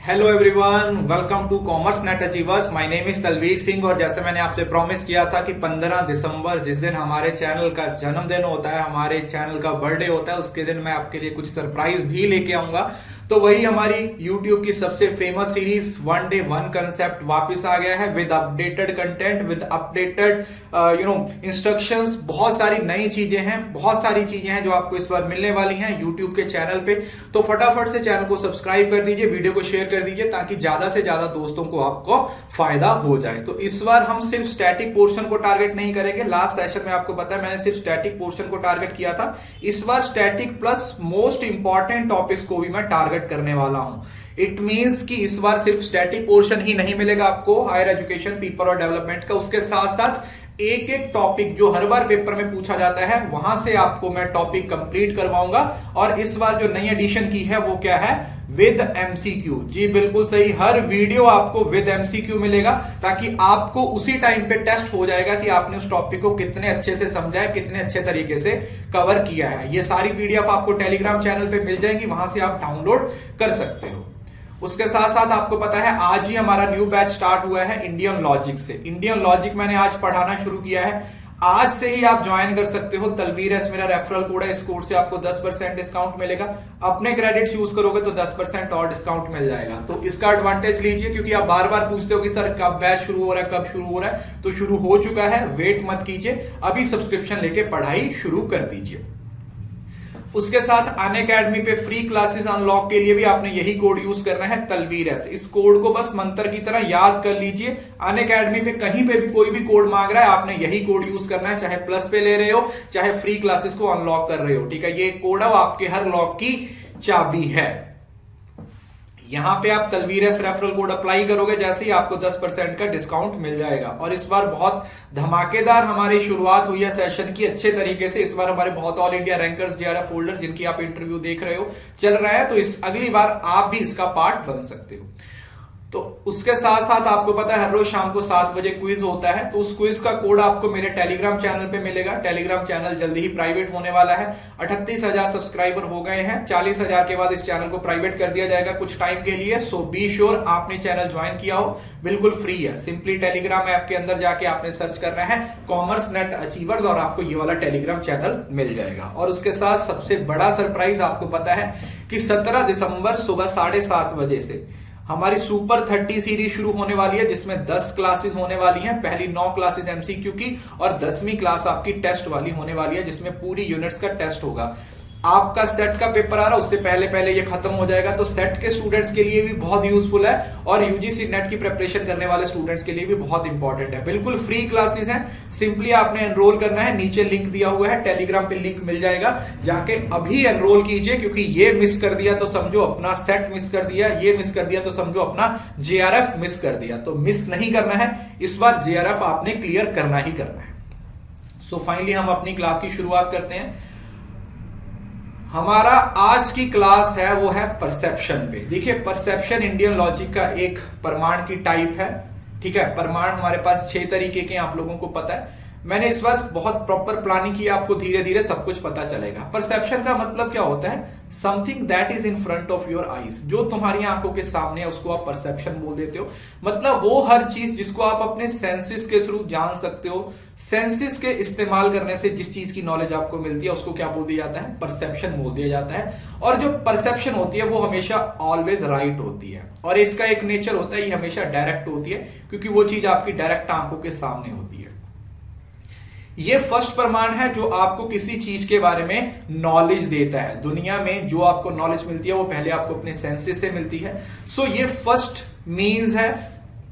Hello everyone, welcome to commerce net achievers. My name is Talveer Singh और जैसे मैंने आपसे प्रॉमिस किया था कि 15 दिसंबर जिस दिन हमारे चैनल का जन्मदिन होता है, हमारे चैनल का बर्थडे होता है, उसके दिन मैं आपके लिए कुछ सरप्राइज भी लेके आऊंगा। तो वही हमारी YouTube की सबसे famous series one day one concept वापस आ गया है with updated content, with updated instructions. बहुत सारी नई चीजें हैं, बहुत सारी चीजें हैं जो आपको इस बार मिलने वाली हैं YouTube के चैनल पे। तो फटाफट से चैनल को सब्सक्राइब कर दीजिए, वीडियो को शेयर कर दीजिए ताकि ज्यादा से ज्यादा दोस्तों को आपको फायदा हो जाए। तो इस बार हम सिर्फ स्टैटिक पोर्शन को टारगेट नहीं करेंगे। लास्ट सेशन में आपको पता है मैंने सिर्फ स्टैटिक पोर्शन को टारगेट किया था। इस बार static plus most important topics को भी मैं टारगेट करने वाला हूं। इट मींस कि इस बार सिर्फ स्टैटिक पोर्शन ही नहीं मिलेगा आपको हायर एजुकेशन, पीपल और डेवलपमेंट का। उसके साथ साथ एक एक टॉपिक जो हर बार पेपर में पूछा जाता है वहां से आपको मैं टॉपिक कंप्लीट करवाऊंगा। और इस बार जो नई एडिशन की है वो क्या है? With MCQ. जी बिल्कुल सही, हर वीडियो आपको विद एमसीक्यू मिलेगा ताकि आपको उसी टाइम पे टेस्ट हो जाएगा कि आपने उस टॉपिक को कितने अच्छे से समझा है, कितने अच्छे तरीके से कवर किया है। ये सारी पीडीएफ आपको टेलीग्राम चैनल पे मिल जाएंगी, वहां से आप डाउनलोड कर सकते हो। उसके साथ साथ आपको पता है आज ही हमारा न्यू बैच स्टार्ट हुआ है इंडियन लॉजिक से। इंडियन लॉजिक मैंने आज पढ़ाना शुरू किया है। आज से ही आप ज्वाइन कर सकते हो। तलवीर एस मेरा रेफरल कोड है, इस कोड से आपको 10% डिस्काउंट मिलेगा। अपने क्रेडिट्स यूज करोगे तो 10% और डिस्काउंट मिल जाएगा। तो इसका एडवांटेज लीजिए, क्योंकि आप बार बार पूछते हो कि सर कब बैच शुरू हो रहा है, कब शुरू हो रहा है। तो शुरू हो चुका है, वेट मत कीजिए, अभी सब्सक्रिप्शन लेके पढ़ाई शुरू कर दीजिए। उसके साथ अनअकैडमी पे फ्री क्लासेस अनलॉक के लिए भी आपने यही कोड यूज करना है, तलवीर एस। इस कोड को बस मंत्र की तरह याद कर लीजिए। अनअकैडमी पे कहीं पे भी कोई भी कोड मांग रहा है, आपने यही कोड यूज करना है, चाहे प्लस पे ले रहे हो, चाहे फ्री क्लासेस को अनलॉक कर रहे हो। ठीक है, ये कोड है आपके हर लॉक की चाबी है। यहां पे आप Talveer S referral code apply करोगे, जैसे ही आपको 10% का डिस्काउंट मिल जाएगा। और इस बार बहुत धमाकेदार हमारी शुरुआत हुई है सेशन की, अच्छे तरीके से। इस बार हमारे बहुत all India rankers JRF holder जिनकी आप इंटरव्यू देख रहे हो चल रहा है, तो इस अगली बार आप भी इसका पार्ट बन सकते हो। तो उसके साथ साथ आपको पता है हर रोज शाम को 7 बजे क्विज होता है। तो उस क्विज का कोड आपको मेरे टेलीग्राम चैनल पे मिलेगा। टेलीग्राम चैनल जल्दी ही प्राइवेट होने वाला है। 38,000 सब्सक्राइबर हो गए हैं। 40,000 के बाद इस चैनल को प्राइवेट कर दिया जाएगा कुछ टाइम के लिए। सो बी श्योर आपने चैनल ज्वाइन किया हो, बिल्कुल फ्री है। सिंपली टेलीग्राम ऐप के अंदर जाके आपने सर्च करना है कॉमर्स नेट अचीवर्स और आपको ये वाला टेलीग्राम चैनल मिल जाएगा। और उसके साथ सबसे बड़ा सरप्राइज आपको पता है कि 17 दिसंबर सुबह 7:30 बजे से हमारी सुपर 30 सीरीज शुरू होने वाली है, जिसमें 10 क्लासेस होने वाली हैं। पहली 9 क्लासेस एमसीक्यू की और 10वीं क्लास आपकी टेस्ट वाली होने वाली है, जिसमें पूरी यूनिट्स का टेस्ट होगा। आपका सेट का पेपर आ रहा है, उससे पहले पहले ये खत्म हो जाएगा। तो सेट के स्टूडेंट्स के लिए भी बहुत यूजफुल है और यूजीसी नेट की प्रिपरेशन करने वाले स्टूडेंट्स के लिए भी बहुत इंपॉर्टेंट है। बिल्कुल फ्री क्लासेस हैं, सिंपली आपने एनरोल करना है। नीचे लिंक दिया हुआ है, टेलीग्राम पे लिंक मिल जाएगा, जाके अभी एनरोल कीजिए। क्योंकि ये मिस कर दिया तो समझो अपना सेट मिस कर दिया, ये मिस कर दिया तो समझो अपना जेआरएफ मिस कर दिया। तो मिस नहीं करना है, इस बार जेआरएफ आपने क्लियर करना ही करना है। सो फाइनली हम अपनी क्लास की शुरुआत करते हैं। हमारा आज की क्लास है वो है परसेप्शन पे। देखिए, परसेप्शन इंडियन लॉजिक का एक प्रमाण की टाइप है। ठीक है, प्रमाण हमारे पास 6 तरीके के आप लोगों को पता है। मैंने इस बार बहुत प्रॉपर प्लानिंग की, आपको धीरे धीरे सब कुछ पता चलेगा। परसेप्शन का मतलब क्या होता है? Something that is in front of your eyes. जो तुम्हारी आंखों के सामने है उसको आप परसेप्शन बोल देते हो। मतलब वो हर चीज जिसको आप अपने सेंसेस के थ्रू जान सकते हो, सेंसेस के इस्तेमाल करने से जिस चीज की नॉलेज आपको मिलती है उसको क्या बोल दिया जाता है? परसेप्शन बोल दिया जाता है। और जो परसेप्शन होती है वो हमेशा ऑलवेज राइट होती है। और इसका एक नेचर होता है, ये हमेशा डायरेक्ट होती है, क्योंकि वो चीज आपकी डायरेक्ट आंखों के सामने होती है। ये फर्स्ट प्रमाण है जो आपको किसी चीज के बारे में नॉलेज देता है। दुनिया में जो आपको नॉलेज मिलती है वो पहले आपको अपने सेंसेस से मिलती है। सो ये फर्स्ट मीन्स है,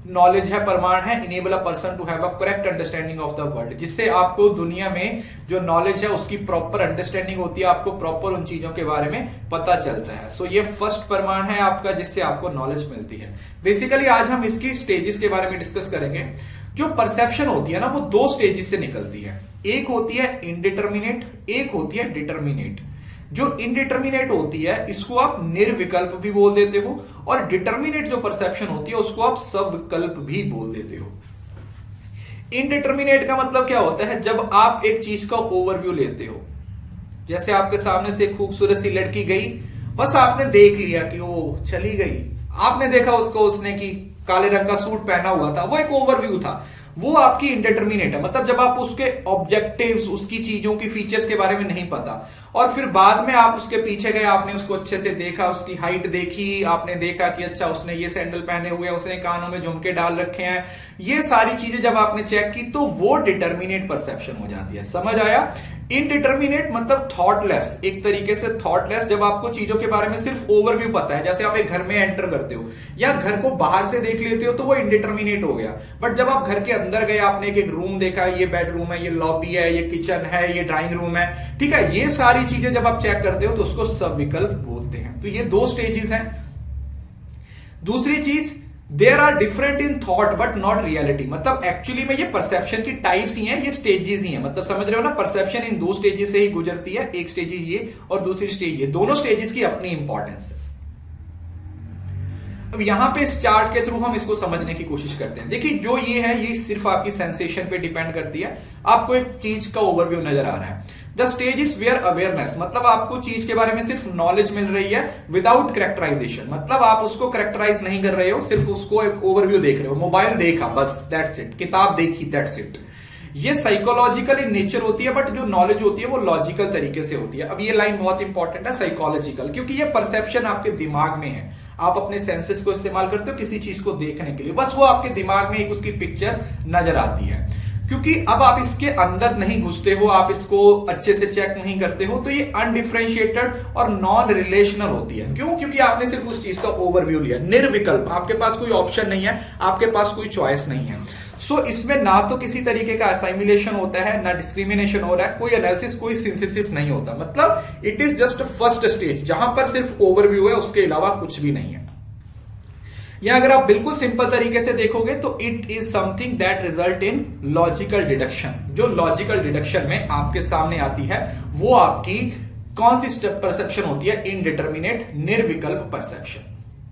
नॉलेज है, प्रमाण है, enable a person to have a correct understanding of the world, जिससे आपको दुनिया में जो नॉलेज है उसकी प्रॉपर अंडरस्टैंडिंग होती है, आपको प्रॉपर उन चीजों के बारे में पता चलता है। सो ये फर्स्ट प्रमाण है आपका, जिससे आपको नॉलेज मिलती है। बेसिकली आज हम इसकी स्टेजेस के बारे में डिस्कस करेंगे। जो परसेप्शन होती है ना, वो 2 स्टेजेस से निकलती है। एक होती है इनडिटर्मिनेट, एक होती है डिटर्मिनेट। जो इनडिटर्मिनेट होती है इसको आप निर्विकल्प भी बोल देते हो, और डिटर्मिनेट जो परसेप्शन होती है उसको आप सविकल्प भी बोल देते हो। इनडिटर्मिनेट का मतलब क्या होता है? जब आप एक चीज का ओवरव्यू लेते हो, जैसे आपके सामने से खूबसूरत सी लड़की गई, बस आपने देख लिया कि वो चली गई, आपने देखा उसको, उसने कि काले रंग का सूट पहना हुआ था, वो एक ओवरव्यू था, वो आपकी इंडिटरमिनेट है। मतलब जब आप उसके ऑब्जेक्टिव्स, उसकी चीजों की फीचर्स के बारे में नहीं पता और फिर बाद में आप उसके पीछे गए, आपने उसको अच्छे से देखा, उसकी हाइट देखी, आपने देखा कि अच्छा उसने ये सैंडल पहने हुए हैं, उसने कानों में झुमके डाल रखे हैं, ये सारी चीजें जब आपने चेक की तो वो डिटर्मिनेट परसेप्शन हो जाती है। समझ आया? इनडिटर्मिनेट मतलब थॉटलेस, एक तरीके से थॉटलेस, जब आपको चीजों के बारे में सिर्फ ओवरव्यू पता है। जैसे आप एक घर में एंटर करते हो या घर को बाहर से देख लेते हो तो वो इनडिटर्मिनेट हो गया। बट जब आप घर के अंदर गए, आपने एक रूम देखा, ये बेडरूम है, ये लॉबी है, ये किचन है, ये ड्राइंग रूम है, ठीक है, ये सारी चीजें जब आप चेक करते हो तो उसको सबविकल्प बोलते हैं। तो ये दो स्टेजेस हैं। दूसरी चीज, there are different in thought but not reality. मतलब एक्चुअली में ये परसेप्शन की टाइप्स ही हैं, ये स्टेजेस ही हैं। मतलब समझ रहे हो ना, परसेप्शन इन दो स्टेजेस से ही गुजरती है, एक स्टेज ये और दूसरी स्टेज ये, दोनों स्टेजेस की अपनी इंपॉर्टेंस है। अब यहां पे इस चार्ट के थ्रू हम इसको समझने की कोशिश करते हैं। देखिए जो ये है, ये सिर्फ आपकी सेंसेशन पे डिपेंड करती है। आपको एक चीज का ओवरव्यू नजर आ रहा है। The stage is where awareness, मतलब आपको चीज के बारे में सिर्फ नॉलेज मिल रही है विदाउट करेक्टराइजेशन। मतलब आप उसको करेक्टराइज नहीं कर रहे हो, सिर्फ उसको एक ओवरव्यू देख रहे हो। मोबाइल देखा बस, दैट्स इट। किताब देखी, दैट्स इट। ये साइकोलॉजिकल इन नेचर होती है, बट जो नॉलेज होती है वो लॉजिकल तरीके से होती है। अब ये लाइन बहुत इंपॉर्टेंट है, साइकोलॉजिकल, क्योंकि ये परसेप्शन आपके दिमाग में है। आप अपने सेंसेस को इस्तेमाल करते हो किसी चीज को देखने के लिए, बस वो आपके दिमाग में एक उसकी पिक्चर नजर आती है। क्योंकि अब आप इसके अंदर नहीं घुसते हो, आप इसको अच्छे से चेक नहीं करते हो, तो ये अनडिफरेंशिएटेड और नॉन रिलेशनल होती है। क्यों? क्योंकि आपने सिर्फ उस चीज का ओवरव्यू लिया, निर्विकल्प, आपके पास कोई ऑप्शन नहीं है, आपके पास कोई चॉइस नहीं है। सो इसमें ना तो किसी तरीके का असाइमिलेशन होता है, ना डिस्क्रिमिनेशन हो रहा है, कोई एनालिसिस, कोई सिंथेसिस नहीं होता। मतलब it is just first stage, जहां पर सिर्फ ओवरव्यू है, उसके अलावा कुछ भी नहीं है। या अगर आप बिल्कुल सिंपल तरीके से देखोगे तो it is something that result in logical deduction. जो लॉजिकल डिडक्शन में आपके सामने आती है वो आपकी कौन सी परसेप्शन होती है? इनडिटर्मिनेट, निर्विकल्प परसेप्शन।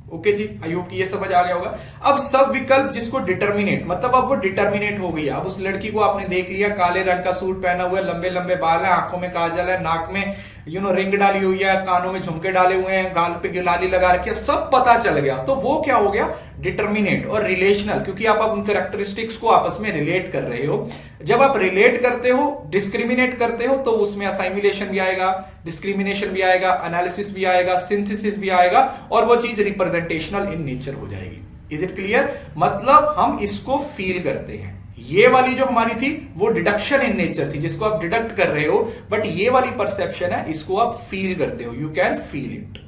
ओके जी, आई होप कि ये समझ आ गया होगा। अब सब विकल्प जिसको डिटर्मिनेट, मतलब अब वो डिटर्मिनेट हो गई। अब उस लड़की को आपने देख लिया, काले रंग का सूट पहना हुआ है, लंबे लंबे बाल है, आंखों में काजल है, नाक में रिंग डाली हुई है, कानों में झुमके डाले हुए हैं, गाल पे गुलाली लगा रखी है, सब पता चल गया। तो वो क्या हो गया? डिटर्मिनेट और रिलेशनल, क्योंकि आप अब उन कैरेक्टरिस्टिक्स को आपस में रिलेट कर रहे हो। जब आप रिलेट करते हो, डिस्क्रिमिनेट करते हो, तो उसमें असाइमिलेशन भी आएगा, डिस्क्रिमिनेशन भी आएगा, एनालिसिस भी आएगा, सिंथेसिस भी आएगा, और वो चीज रिप्रेजेंटेशनल इन नेचर हो जाएगी। Is it clear? मतलब हम इसको फील करते हैं। ये वाली जो हमारी थी वो डिडक्शन इन नेचर थी, जिसको आप डिडक्ट कर रहे हो, बट ये वाली परसेप्शन है, इसको आप फील करते हो, यू कैन फील इट।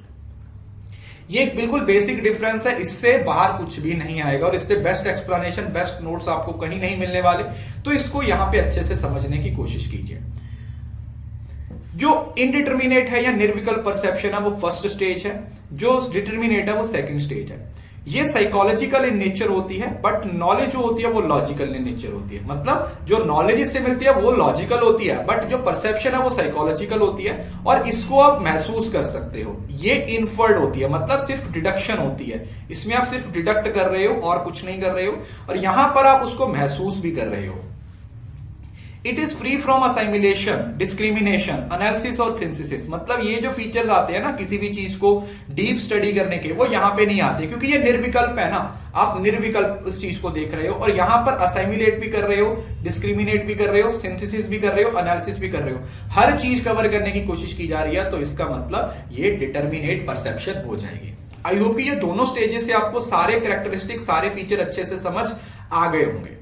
ये एक बिल्कुल बेसिक डिफरेंस है, इससे बाहर कुछ भी नहीं आएगा और इससे बेस्ट एक्सप्लेनेशन, बेस्ट नोट्स आपको कहीं नहीं मिलने वाले। तो इसको यहां पे अच्छे से समझने की कोशिश कीजिए। जो इनडिटर्मिनेट है या निर्विकल्प परसेप्शन है वो फर्स्ट स्टेज है, जो डिटर्मिनेट है वो सेकंड स्टेज है। ये साइकोलॉजिकल इन नेचर होती है, बट नॉलेज जो होती है वो लॉजिकल इन नेचर होती है। मतलब जो नॉलेज इससे मिलती है वो लॉजिकल होती है, बट जो परसेप्शन है वो साइकोलॉजिकल होती है, और इसको आप महसूस कर सकते हो। ये इनफर्ड होती है, मतलब सिर्फ डिडक्शन होती है, इसमें आप सिर्फ डिडक्ट कर रहे हो और कुछ नहीं कर रहे हो, और यहां पर आप उसको महसूस भी कर रहे हो। It is free from assimilation, discrimination, analysis और सिंथेसिस। मतलब ये जो फीचर्स आते हैं ना किसी भी चीज को डीप स्टडी करने के, वो यहां पे नहीं आते, क्योंकि ये निर्विकल्प है ना। आप निर्विकल्प उस चीज को देख रहे हो, और यहां पर असाइमिलेट भी कर रहे हो, डिस्क्रिमिनेट भी कर रहे हो, सिंथेसिस भी कर रहे हो, एनालिसिस भी कर रहे हो, हर चीज कवर करने की कोशिश की जा रही है। तो इसका मतलब ये डिटर्मिनेट परसेप्शन हो जाएगी। आई होप कि ये दोनों स्टेजेस से आपको सारे कैरेक्टरिस्टिक, सारे फीचर अच्छे से समझ आ गए होंगे।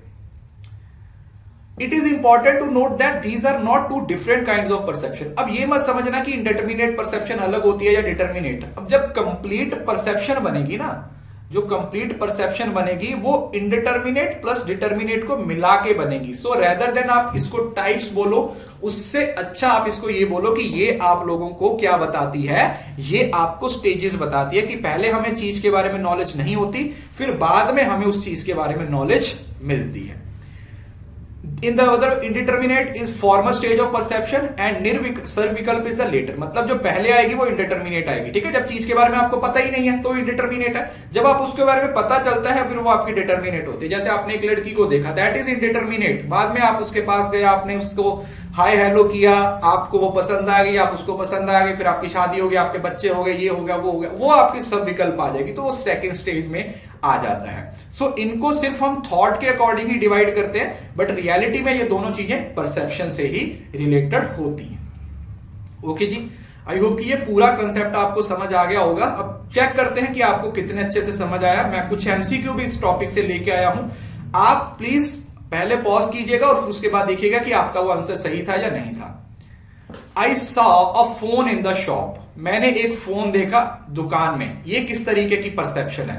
It is important to note that these are not two different kinds of perception. अब ये मत समझना कि इंडिटर्मिनेट परसेप्शन अलग होती है या डिटर्मिनेट। अब जब कंप्लीट परसेप्शन बनेगी ना, जो कंप्लीट परसेप्शन बनेगी वो इंडिटर्मिनेट प्लस डिटर्मिनेट को मिला के बनेगी। सो रेदर देन आप इसको टाइप्स बोलो, उससे अच्छा आप इसको ये बोलो कि ये आप लोगों को क्या बताती है, ये आपको स्टेजेस बताती है कि पहले हमें चीज के बारे में नॉलेज नहीं होती, फिर बाद में हमें उस चीज के बारे में नॉलेज मिलती है। In the other, indeterminate is former stage of perception and सर्विकल्प is the later। मतलब जो पहले आएगी वो इंडिटर्मिनेट आएगी, ठीक है। जब चीज के बारे में आपको पता ही नहीं है तो इंडिटर्मिनेट है, जब आप उसके बारे में पता चलता है फिर वो आपकी डिटर्मिनेट होती है। जैसे आपने एक लड़की को देखा, दैट इज इंडिटर्मिनेट, बाद में आप उसके पास गए, आपने उसको हाय हेलो किया, आपको वो पसंद आ गई, आप उसको पसंद आ गई, फिर आपकी शादी हो गई, आपके बच्चे हो गए, ये हो गया वो हो गया, वो आपकी सब विकल्प आ जाएगी, तो वो सेकंड स्टेज में आ जाता है। सो इनको सिर्फ हम थॉट के अकॉर्डिंग ही डिवाइड करते हैं, बट रियलिटी में ये दोनों चीजें परसेप्शन से ही रिलेटेड होती हैं। ओके जी, आई होप कि ये पूरा कंसेप्ट आपको समझ आ गया होगा। अब चेक करते हैं कि आपको कितने अच्छे से समझ आया। मैं कुछ एमसीक्यू भी इस टॉपिक से लेके आया हूं, आप प्लीज पहले पॉज कीजिएगा और फिर उसके बाद देखिएगा कि आपका वो आंसर सही था या नहीं था। I saw a phone in the shop, मैंने एक फोन देखा दुकान में। ये किस तरीके की परसेप्शन है?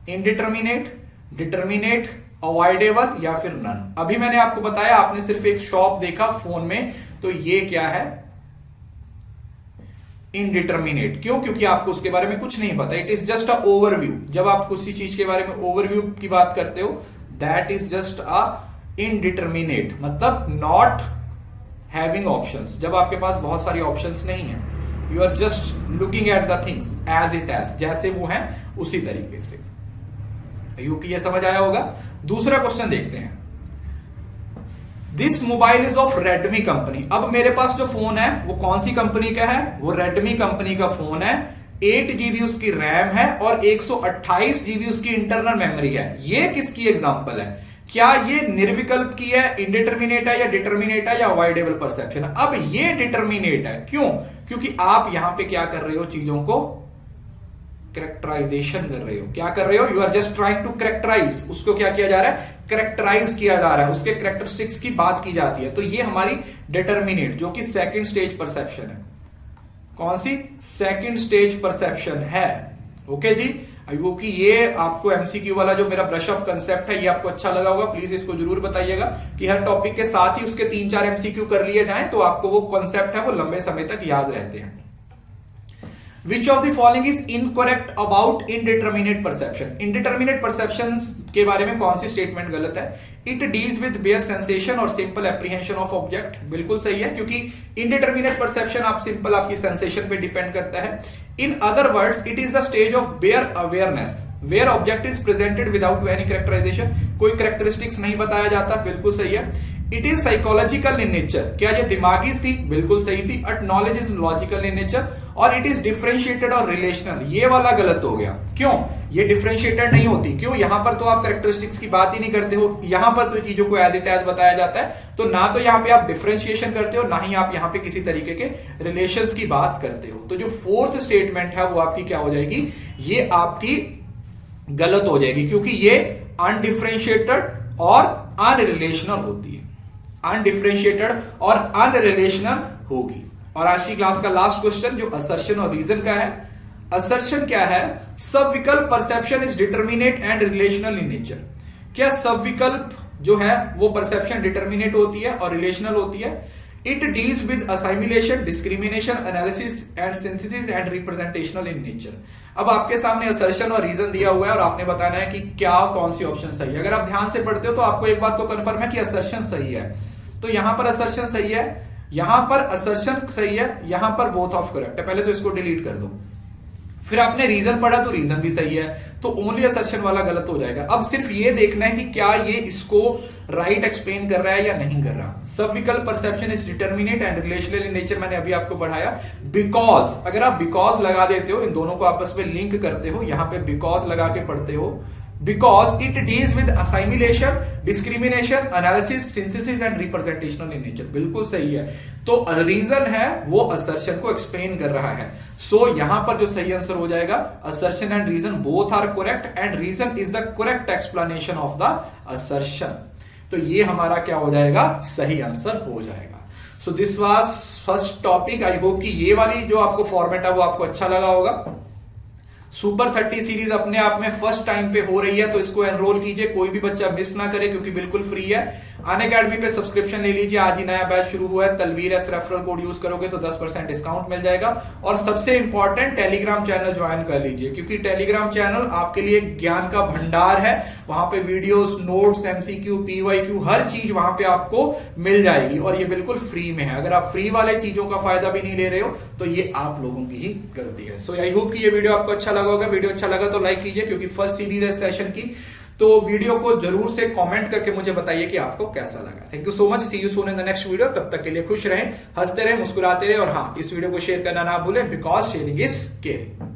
इनडिटर्मिनेट, डिटर्मिनेट, अवॉइडेबल या फिर नन। अभी मैंने आपको बताया आपने सिर्फ एक शॉप देखा फोन में, तो ये क्या है? इनडिटर्मिनेट। क्यों? क्योंकि आपको उसके बारे में कुछ नहीं पता। It is just a overview. जब आप किसी चीज के बारे में ओवरव्यू की बात करते हो, that is just a indeterminate, मतलब नॉट हैविंग ऑप्शंस। जब आपके पास बहुत सारी ऑप्शंस नहीं है, you are just looking at the things as it as, जैसे वो हैं उसी तरीके से। क्योंकि ये समझ आया होगा। दूसरा क्वेश्चन देखते हैं। This mobile is of Redmi company. अब मेरे पास जो फोन है वो कौन सी कंपनी का है? वो रेडमी कंपनी का फोन है। 8 GB उसकी रैम है और 128 GB उसकी इंटरनल मेमोरी है। ये किसकी एग्जांपल है? क्या ये निर्विकल्प की है, इंडिटर्मिनेट है, या डिटर्मिनेट है, या अवॉइडेबल परसेप्शन है? अब ये डिटर्मिनेट है। क्यों? क्योंकि आप यहां पे क्या कर रहे हो? चीजों को करेक्टराइजेशन कर रहे हो। क्या कर रहे हो? You are just trying to characterise. उसको क्या किया जा रहा है? करेक्टराइज किया जा रहा है, उसके करेक्टरिस्टिक्स की बात की जाती है। तो ये हमारी डिटर्मिनेट, जो कि सेकंड स्टेज परसेप्शन है। कौन सी? सेकंड स्टेज परसेप्शन है। ओके जी, वो कि ये आपको एमसीक्यू वाला जो मेरा ब्रश अप कंसेप्ट है, ये आपको अच्छा लगा होगा। प्लीज इसको जरूर बताइएगा कि हर टॉपिक के साथ ही उसके 3-4 एमसीक्यू कर लिए जाएं, तो आपको वो कंसेप्ट है वो लंबे समय तक याद रहते हैं। Which of the following is incorrect about indeterminate perception? Indeterminate perceptions के बारे में कौन सी स्टेटमेंट गलत है? It deals with bare sensation और simple apprehension of object। बिल्कुल सही है, क्योंकि indeterminate perception आप सिंपल आपकी सेंसेशन पे डिपेंड करता है। In other words, it is the stage of bare awareness where object is presented without any characterization। कोई characteristics नहीं बताया जाता। बिल्कुल सही है। It is psychological in nature. क्या ये दिमागी थी? बिल्कुल सही थी। But knowledge is logical in nature. और इट इज डिफरेंशिएटेड और रिलेशनल। ये वाला गलत हो गया। क्यों? ये डिफरेंशिएटेड नहीं होती। क्यों? यहां पर तो आप कैरेक्टरिस्टिक्स की बात ही नहीं करते हो, यहां पर तो चीजों को एज इट एज बताया जाता है। तो ना तो यहां पे आप डिफरेंशिएशन करते हो, ना ही आप यहां पे किसी तरीके के रिलेशंस की बात करते हो। तो जो फोर्थ स्टेटमेंट है वो आपकी क्या हो जाएगी? ये आपकी गलत हो जाएगी, क्योंकि ये अनडिफरेंशिएटेड और अनरिलेशनल होती है। अनडिफरेंशिएटेड और अनरिलेशनल होगी। और आज की क्लास का लास्ट क्वेश्चन जो असर्शन और रीजन का है। असर्शन क्या है? सब विकल्प perception is determinate and relational in nature. क्या सब विकल्प जो है वो परसेप्शन डिटर्मिनेट होती है और रिलेशनल होती है? It deals with assimilation, discrimination, analysis and synthesis and representational in nature. अब आपके सामने असर्शन और रीजन दिया हुआ है और आपने बताना है कि क्या कौन सी ऑप्शन सही है। अगर आप ध्यान से पढ़ते हो तो आपको एक बात तो कंफर्म है कि असर्शन सही है। तो यहां पर असर्शन सही है, यहां पर असर्शन सही है, यहां पर बोथ ऑफ करेक्ट है। पहले तो इसको डिलीट कर दो। फिर आपने रीजन पढ़ा तो रीजन भी सही है, तो ओनली असर्शन वाला गलत हो जाएगा। अब सिर्फ ये देखना है कि क्या ये इसको राइट एक्सप्लेन कर रहा है या नहीं कर रहा। सब विकल्प perception is determinate and relational in nature, मैंने अभी आपको पढ़ाया। बिकॉज, अगर आप बिकॉज लगा देते हो, इन दोनों को आपस में लिंक करते हो, यहां पे बिकॉज लगा के पढ़ते हो, because it deals with assimilation, discrimination, analysis, synthesis and representational in nature. बिल्कुल सही है। तो रीजन है वो असर्शन को एक्सप्लेन कर रहा है। सो यहां पर जो सही आंसर हो जाएगा, assertion and reason both are correct and reason is the correct explanation of the assertion. तो ये हमारा क्या हो जाएगा? सही आंसर हो जाएगा। So this was first topic. I hope कि ये वाली जो आपको फॉर्मेट है वो आपको अच्छा लगा होगा। सुपर 30 सीरीज अपने आप में फर्स्ट टाइम पे हो रही है, तो इसको एनरोल कीजिए, कोई भी बच्चा मिस ना करे, क्योंकि बिल्कुल फ्री है। अनअकैडमी पे सब्सक्रिप्शन ले लीजिए, आज ही नया बैच शुरू हुआ है। Talveer S referral code use करोगे तो 10% डिस्काउंट मिल जाएगा। और सबसे इंपॉर्टेंट, टेलीग्राम चैनल ज्वाइन कर लीजिए, क्योंकि टेलीग्राम चैनल आपके लिए ज्ञान का भंडार है। वहां पे वीडियोस, नोट्स, एमसीक्यू, पीवाईक्यू, हर चीज वहां पे आपको मिल जाएगी और ये बिल्कुल फ्री में है। अगर आप फ्री वाले चीजों का फायदा भी नहीं ले रहे हो तो ये आप लोगों की ही गलती है। सो आई होप कि ये वीडियो आपको अच्छा लगा होगा। वीडियो अच्छा लगा तो लाइक कीजिए, क्योंकि फर्स्ट सीरीज है सेशन की, तो वीडियो को जरूर से कमेंट करके मुझे बताइए कि आपको कैसा लगा। Thank you so much, see you soon in the next video. तब तक के लिए खुश रहें, हंसते रहें, मुस्कुराते रहें, और हाँ, इस वीडियो को शेयर करना ना भूलें, बिकॉज शेयरिंग इज केयरिंग।